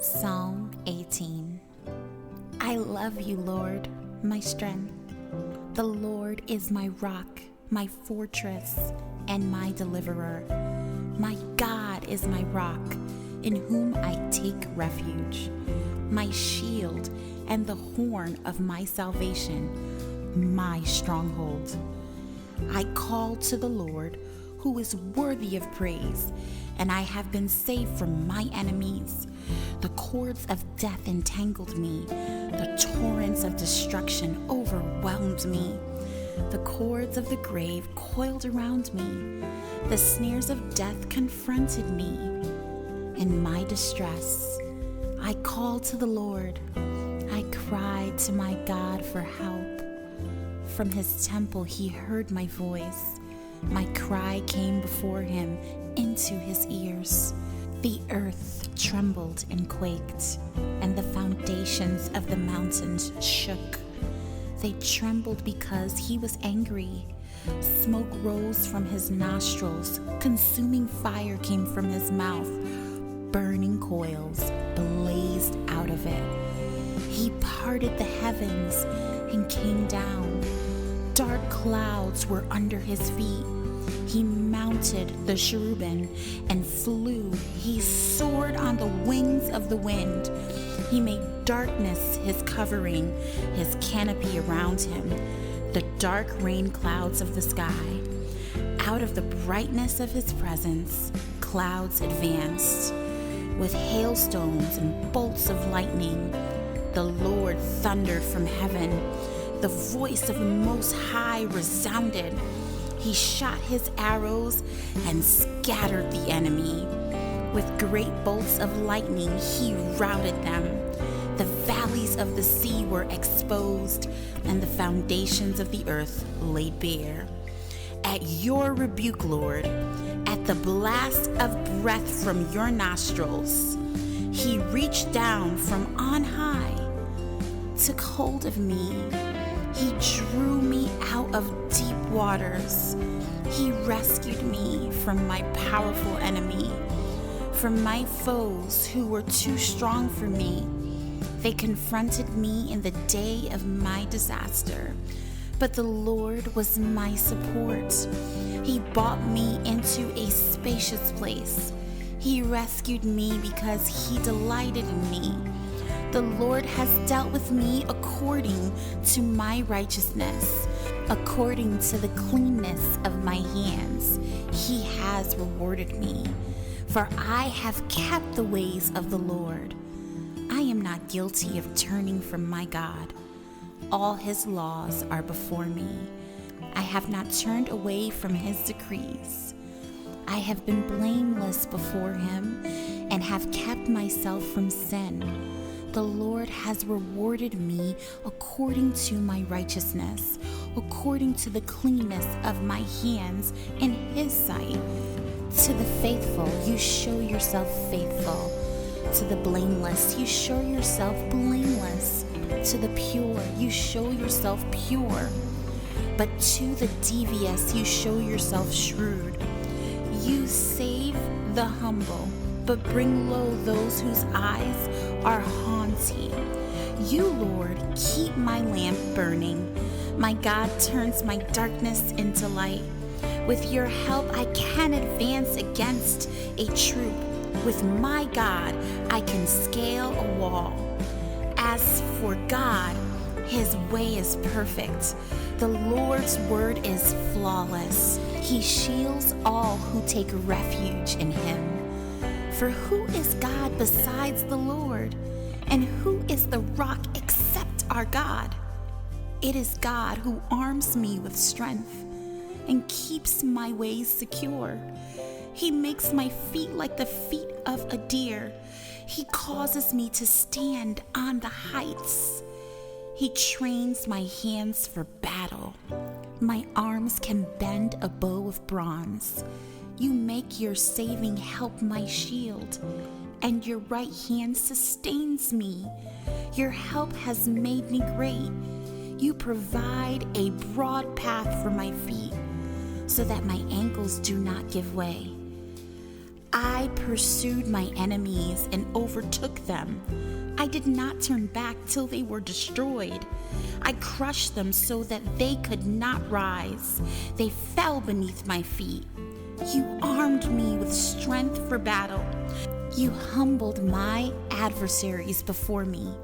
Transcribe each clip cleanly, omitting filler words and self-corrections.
Psalm 18. I love you, Lord, my strength. The Lord is my rock, my fortress, and my deliverer. My God is my rock, in whom I take refuge, my shield and the horn of my salvation, my stronghold. I call to the Lord, who is worthy of praise, and I have been saved from my enemies. The cords of death entangled me. The torrents of destruction overwhelmed me. The cords of the grave coiled around me. The snares of death confronted me. In my distress, I called to the Lord. I cried to my God for help. From his temple he heard my voice. My cry came before him into his ears. The earth trembled and quaked, and the foundations of the mountains shook. They trembled because he was angry. Smoke rose from his nostrils. Consuming fire came from his mouth. Burning coals blazed out of it. He parted the heavens and came down. Dark clouds were under his feet. He mounted the cherubim and flew. He soared on the wings of the wind. He made darkness his covering, his canopy around him, the dark rain clouds of the sky. Out of the brightness of his presence, clouds advanced. With hailstones and bolts of lightning, the Lord thundered from heaven. The voice of the Most High resounded. He shot his arrows and scattered the enemy. With great bolts of lightning, he routed them. The valleys of the sea were exposed, and the foundations of the earth laid bare. At your rebuke, Lord, at the blast of breath from your nostrils, he reached down from on high, took hold of me. He drew me out of deep waters. He rescued me from my powerful enemy, from my foes who were too strong for me. They confronted me in the day of my disaster, but the Lord was my support. He brought me into a spacious place. He rescued me because he delighted in me. The Lord has dealt with me according to my righteousness, according to the cleanness of my hands. He has rewarded me, for I have kept the ways of the Lord. I am not guilty of turning from my God. All his laws are before me. I have not turned away from his decrees. I have been blameless before him and have kept myself from sin. The Lord has rewarded me according to my righteousness, according to the cleanness of my hands in his sight. To the faithful, you show yourself faithful. To the blameless, you show yourself blameless. To the pure, you show yourself pure. But to the devious, you show yourself shrewd. You save the humble, but bring low those whose eyes are haughty. You, Lord, keep my lamp burning. My God turns my darkness into light. With your help, I can advance against a troop. With my God, I can scale a wall. As for God, his way is perfect. The Lord's word is flawless. He shields all who take refuge in him. For who is God besides the Lord? And who is the rock except our God? It is God who arms me with strength and keeps my ways secure. He makes my feet like the feet of a deer. He causes me to stand on the heights. He trains my hands for battle. My arms can bend a bow of bronze. You make your saving help my shield, and your right hand sustains me. Your help has made me great. You provide a broad path for my feet, so that my ankles do not give way. I pursued my enemies and overtook them. I did not turn back till they were destroyed. I crushed them so that they could not rise. They fell beneath my feet. You armed me with strength for battle. You humbled my adversaries before me.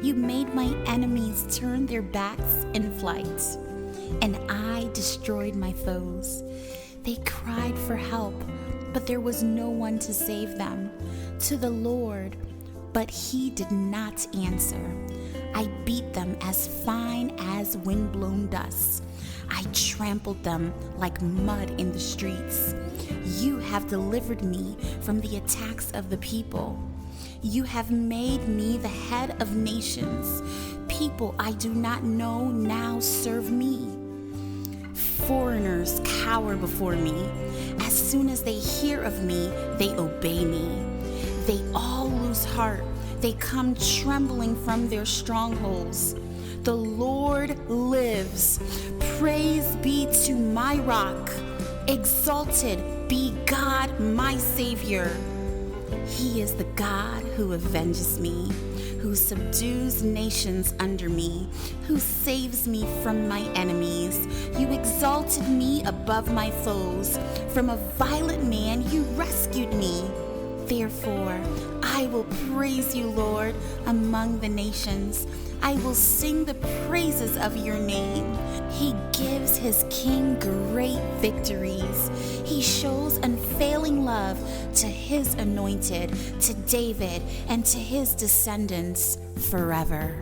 You made my enemies turn their backs in flight, and I destroyed my foes. They cried for help, but there was no one to save them. To the Lord, but he did not answer. I beat them as fine as wind-blown dust. I trampled them like mud in the streets. You have delivered me from the attacks of the people. You have made me the head of nations. People I do not know now serve me. Foreigners cower before me. As soon as they hear of me, they obey me. They all lose heart. They come trembling from their strongholds. The Lord lives. Praise be to my rock. Exalted be God, my Savior. He is the God who avenges me, who subdues nations under me, who saves me from my enemies. You exalted me above my foes. From a violent man you rescued me. Therefore, I will praise you, Lord, among the nations. I will sing the praises of your name. He gives his king great victories. He shows unfailing love to his anointed, to David, and to his descendants forever.